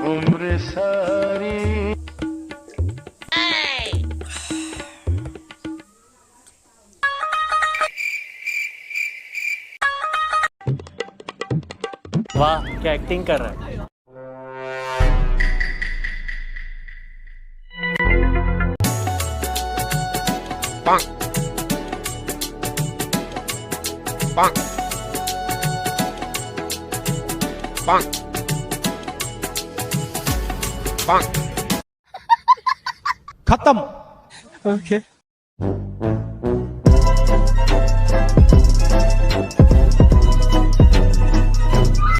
उम्र सारी वाह क्या एक्टिंग कर रहा है। Bonk. Bonk. Bonk. Bonk. खत्म. ओके